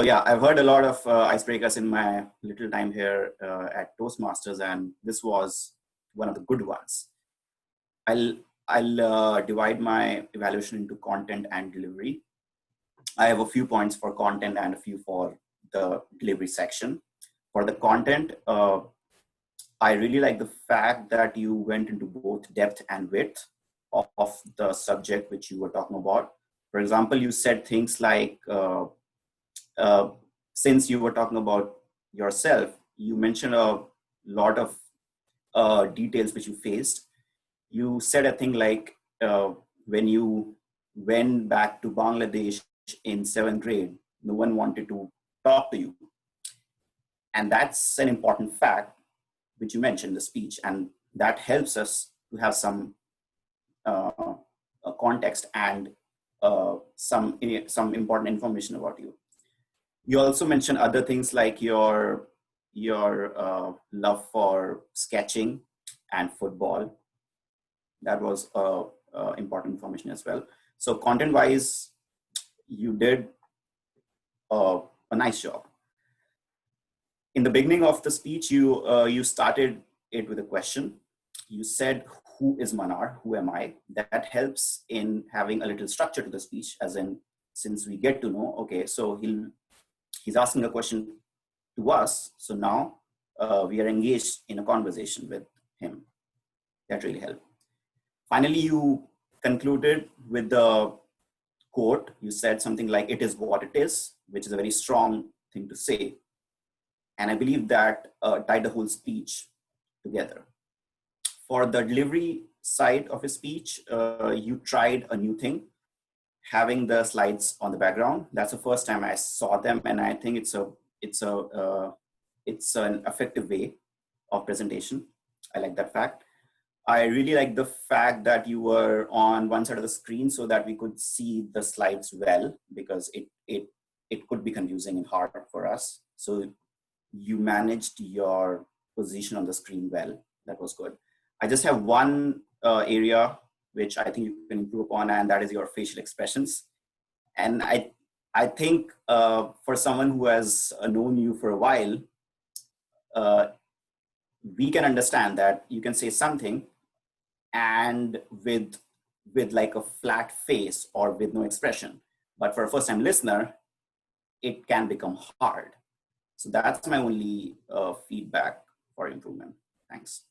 yeah, I've heard a lot of icebreakers in my little time here at Toastmasters, and this was one of the good ones. I'll I'll divide my evaluation into content and delivery. I have a few points for content and a few for the delivery section. For the content, I really like the fact that you went into both depth and width of the subject which you were talking about. For example, you said things like, uh, since you were talking about yourself, you mentioned a lot of details which you faced. You said a thing like, when you went back to Bangladesh in seventh grade, no one wanted to talk to you. And that's an important fact, which you mentioned in the speech. And that helps us to have some context and some important information about you. You also mentioned other things like your love for sketching and football. That was important information as well. So content wise, you did a nice job. In the beginning of the speech, you started it with a question. You said, who is Manar? Who am I? That helps in having a little structure to the speech, as in, since we get to know, okay, so he's asking a question to us. So now we are engaged in a conversation with him. That really helped. Finally, you concluded with the quote. You said something like, it is what it is, which is a very strong thing to say. And I believe that tied the whole speech together. For the delivery side of a speech, you tried a new thing, having the slides on the background. That's the first time I saw them, and I think it's an effective way of presentation. I like that fact. I really like the fact that you were on one side of the screen so that we could see the slides well, because it could be confusing and hard for us. So you managed your position on the screen well. That was good. I just have one area which I think you can improve upon, and that is your facial expressions. And I think for someone who has known you for a while, we can understand that you can say something and with like a flat face or with no expression. But for a first time listener, it can become hard. So that's my only feedback for improvement. Thanks.